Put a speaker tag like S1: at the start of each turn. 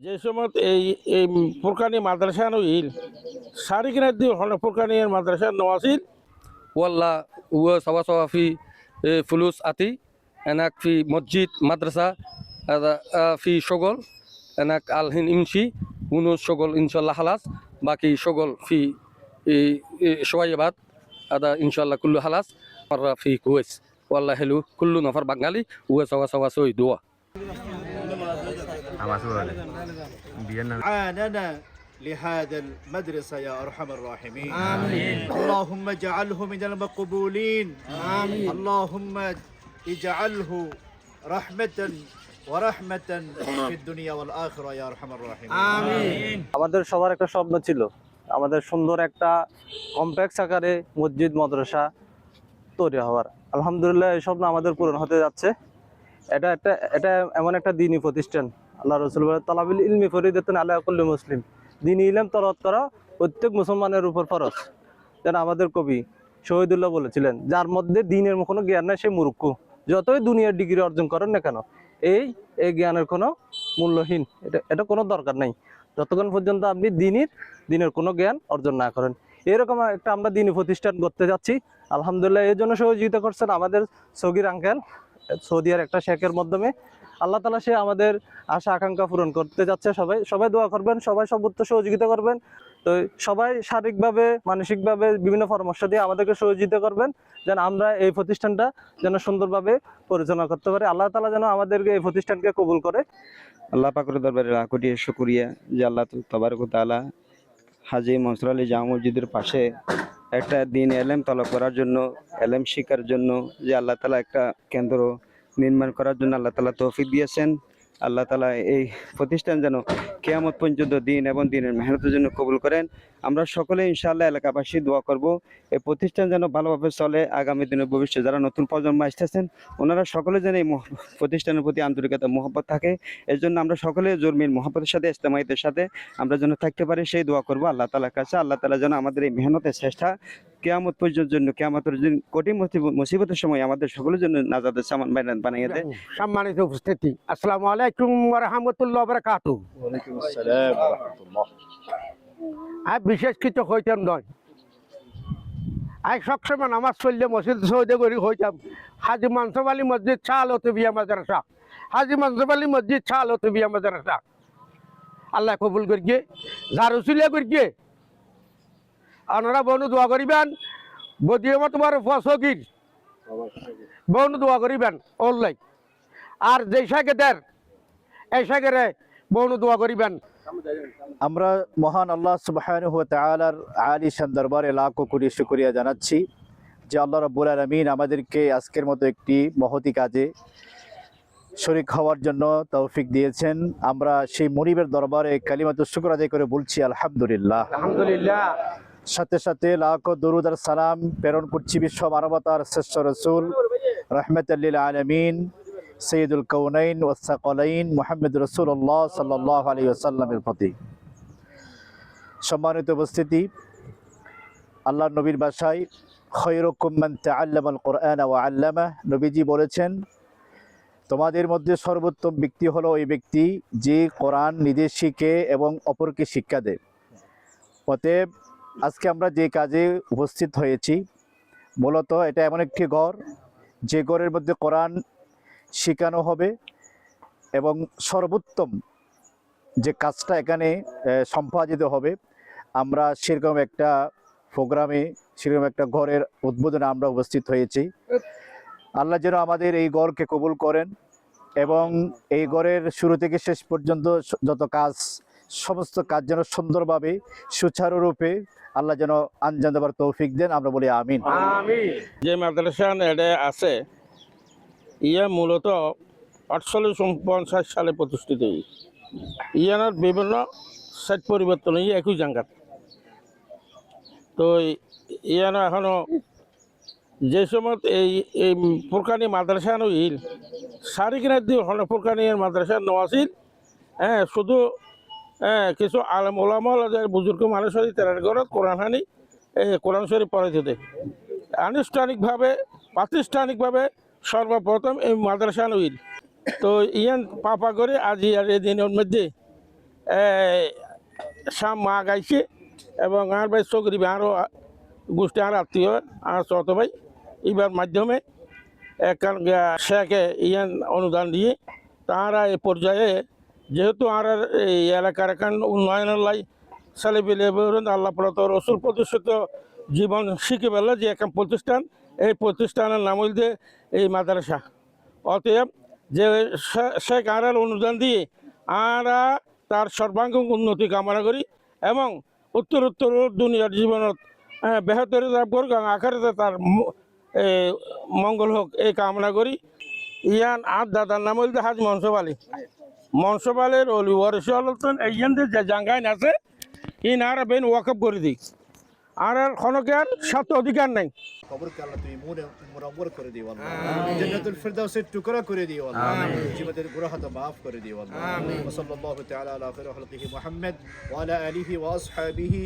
S1: যে সময় এই ফুরকানি মাদ্রাসা নইল সারি কিনা দি হল ফুরকানি মাদ্রাসা নওয়াসিল
S2: والله هو سوا سوا في فلوس أتي هناك في مسجد مدرسة هذا في شغل هناك الحين يمشي ونص شغل إن شاء الله خلاص باقي شغل في شوية بعد هذا إن شاء الله كله خلاص مرة في كويس والله حلو كله نفر بنغالي هو سوا سوا سوي دوا
S3: عاننا لهذا المدرسة يا أرحم الراحمين آمين. اللهم اجعله من المقبولين آمين. اللهم اجعله رحمة ورحمة في الدنيا والآخرة يا أرحم الراحمين آمين.
S4: আমাদের সবার একটা স্বপ্ন ছিল আমাদের সুন্দর একটা কমপ্লেক্স আকারে মসজিদ মাদ্রাসা তৈরি হওয়ার। আলহামদুলিল্লাহ এই স্বপ্ন আমাদের পূরণ হতে যাচ্ছে। এটা এমন একটা দ্বীনি প্রতিষ্ঠান, আল্লাহ রাসূল বলেন তালাবুল ইলমি ফরিদাতুন আলা কুল্লি মুসলিম, দ্বীনি ইলম তলব করা প্রত্যেক মুসলমানের উপর ফরজ। যেন আমাদের কবি শহীদুল্লাহ বলেছিলেন, যার মধ্যে দ্বীনের কোনো জ্ঞান নাই সে মূর্খ, যতই দুনিয়ার ডিগ্রি অর্জন করেন না কেন এই জ্ঞানের কোনো মূল্যহীন, এটা কোনো দরকার নাই যতক্ষণ পর্যন্ত আপনি দ্বীনের কোনো জ্ঞান অর্জন না করেন। এরকম একটা আমরা দ্বীনি প্রতিষ্ঠান করতে যাচ্ছি। আলহামদুলিল্লাহ এর জন্য সহযোগিতা করছেন আমাদের সগির আঙ্কেল, সৌদিয়ার একটা শেখের মাধ্যমে। আল্লাহ তাআলা সে আমাদের আশা আকাঙ্ক্ষা পূরণ করতে যাচ্ছে। সবাই দোয়া করবেন, সবাই সর্বোচ্চ সহযোগিতা করবেন। তো সবাই শারীরিকভাবে মানসিকভাবে বিভিন্ন পরামর্শ দিয়ে আমাদেরকে সহযোগিতা করবেন যেন আমরা এই প্রতিষ্ঠানটা যেন সুন্দরভাবে পরিচালনা করতে পারি। আল্লাহ তাআলা যেন আমাদেরকে এই প্রতিষ্ঠানকে কবুল করে।
S5: আল্লাহ পাকের দরবারে লাখ কোটি শুকরিয়া যে আল্লাহ তাবারক ওয়া তাআলা হাজী মনসুর আলী জামা মসজিদের পাশে একটা দিন এলেম তলব করার জন্য, এলেম শিক্ষার জন্য যে আল্লাহ তাআলা একটা কেন্দ্র নির্মাণ করার জন্য আল্লাহ তাআলা তৌফিক দিয়েছেন। আল্লাহ তাআলা এই প্রতিষ্ঠান যেন কিয়ামত পর্যন্ত দিন এবং দিনের মেহনতের জন্য কবুল করেন। আমরা সকলে ইনশাআল্লাহ এলাকাবাসী দোয়া করব এই প্রতিষ্ঠান যেন ভালোভাবে চলে। আগামী দিনের ভবিষ্যতে যারা নতুন প্রজন্ম আসতেছেন ওনারা সকলে যেন এই প্রতিষ্ঠানের প্রতি আন্তরিকতা মহব্বত থাকে। এর জন্য আমরা সকলে জর্মির মহব্বতের সাথে ইস্তেমাইতের সাথে আমরা যেন থাকতে পারি সেই দোয়া করব আল্লাহ তাআলার কাছে। আল্লাহ তাআলা যেন আমাদের এই মেহনতের চেষ্টা কিয়ামত পর্যন্ত জন্য কিয়ামতের দিন কঠিন মুসিবতের সময় আমাদের সকলের জন্য নাজাতের সামান বানিয়ে দেয়।
S1: সম্মানিত উপস্থিতি, আসসালামু আলাইকুম ওয়া রাহমাতুল্লাহি ওয়া বারাকাতুহু।
S3: ওয়া আলাইকুম আসসালাম ওয়া রাহমাতুল্লাহ।
S1: আর বিশেষ কিছু হইতাম নয়, আই সবসময় নামাজ পড়লে মসজিদ সৌদে করি হইতাম হাজী মনসুর আলী মসজিদ শাহ লতিফিয়া মাদ্রাসা, হাজী মনসুর আলী মসজিদ শাহ লতিফিয়া মাদ্রাসা। আল্লাহ কবুল করিয়ে ঝাড়ুসিলে করিয়ে আপনারা বনু দোয়া করিবেন। বদিয়ে তোমার ফসগির বনু দোয়া করিবেন ওল্লাই, আর যে শাকেদের এই শাকেরে বনু দোয়া করিবেন।
S3: আমরা মহান আল্লাহ সুবহানাহু ওয়া তাআলার আলিশান দরবারে লাখো কোটি শুকরিয়া জানাচ্ছি যে আল্লাহ রাব্বুল আলামিন আমাদেরকে আজকের মতো একটি মহতি কাজে শরীক হওয়ার জন্য তৌফিক দিয়েছেন। আমরা সেই মুনিবের দরবারে কালিমাতুশ শুকর আদায় করে বলছি আলহামদুলিল্লাহ।
S1: আলহামদুলিল্লাহ।
S3: সাথে সাথে লাখো দরুদ আর সালাম প্রেরণ করছি বিশ্ব মানবতার শ্রেষ্ঠ রাসূল রাহমাতাল লিল আলামিন সৈয়দুল কাউনাইন ওয়াস সাকালাইন মুহাম্মদ রাসূলুল্লাহ সাল্লাল্লাহু আলাইহি ওয়াসাল্লামের প্রতি। সম্মানিত উপস্থিতি, আল্লাহর নবীর ভাষায় খায়রুকুম মান তাআল্লামাল কুরআনা ওয়া আল্লামা, নবীজি বলেছেন তোমাদের মধ্যে সর্বোত্তম ব্যক্তি হলো ওই ব্যক্তি যে কোরআন নিজে শিখে এবং অপরকে শিক্ষা দেয়। অতএব আজকে আমরা যে কাজে উপস্থিত হয়েছি মূলত এটা এমন একটি ঘর যে ঘরের মধ্যে কোরআন শেখানো হবে এবং সর্বোত্তম যে কাজটা এখানে সম্পাদিত হবে। আমরা সেরকম একটা প্রোগ্রামে সেরকম একটা ঘরের উদ্বোধনে আমরা উপস্থিত হয়েছি। আল্লাহ যেন আমাদের এই ঘরকে কবুল করেন এবং এই ঘরের শুরু থেকে শেষ পর্যন্ত যত কাজ সমস্ত কাজ যেন সুন্দরভাবে সুচারুরূপে আল্লাহ যেন আঞ্জাম দেবার তৌফিক দেন। আমরা বলি আমিন।
S1: যে মাদ্রাসা এটা আছে ইয়া মূলত 4850 সালে প্রতিষ্ঠিত। ইয়ানোর বিভিন্ন সাইট পরিবর্তন একই জায়গার। তো ইয়ানো এখনো যে সময় এই ফুরকানি মাদ্রাসা নইল সারি কিনা দি হল ফুরকানি মাদ্রাসা নওয়াসিল। শুধু কিছু আলেম ওলামা বুজুর্গ মানুষ তার ঘরত কোরআন হানি কোরআন শরীফ পড়াইতে দেয়। আনুষ্ঠানিকভাবে প্রাতিষ্ঠানিকভাবে সর্বপ্রথম এই মাদ্রাসা নইল
S6: তো ইয়ান পাপা করে আজি আর এই দিনের মধ্যে শাম মা গাইছে এবং আর ভাই চকরি আরও গোষ্ঠী আর আত্মীয় আর ছোট ভাই এবার মাধ্যমে একখান শেখে ইয়ান অনুদান দিয়ে তারা এই পর্যায়ে যেহেতু আর এই এলাকার এখন উন্নয়নের লাই ছেলে পেলে আল্লাহ প্রত রসুল প্রতিষ্ঠিত জীবন শিখে পেল যে একটা প্রতিষ্ঠান এই প্রতিষ্ঠানের নাম হইল এই মাদ্রাসা। অতএব যে শেখ আর অনুদান দিয়ে আমরা তার সর্বাঙ্গীন উন্নতি কামনা করি এবং উত্তর দুনিয়ার জীবনত বেহতরি লাভ করুক এবং আখেরাতে তার মঙ্গল হোক এই কামনা করি। ইয়ান আর দাদার নাম হইল হাজ মনসুব আলী। মনসুব আলীর অলি ওয়ারিস এইখানতে যে জাঙ্গাইন আছে ইনারা বেন ওয়াকফ করে দিই আর খনকে আর সাথে অধিকার নাই।
S3: কবরকে আল্লাহ তুমি মুনাওয়ার করে দিও আল্লাহ, জান্নাতুল ফিরদাউসের টুকরা করে দিও আল্লাহ, জীবনের গুনাহটা maaf করে দিও আল্লাহ। সাল্লাল্লাহু তাআলা আলা খায়রি খালকিহি মুহাম্মদ ওয়া আলা আলিহি ওয়া আসহাবিহি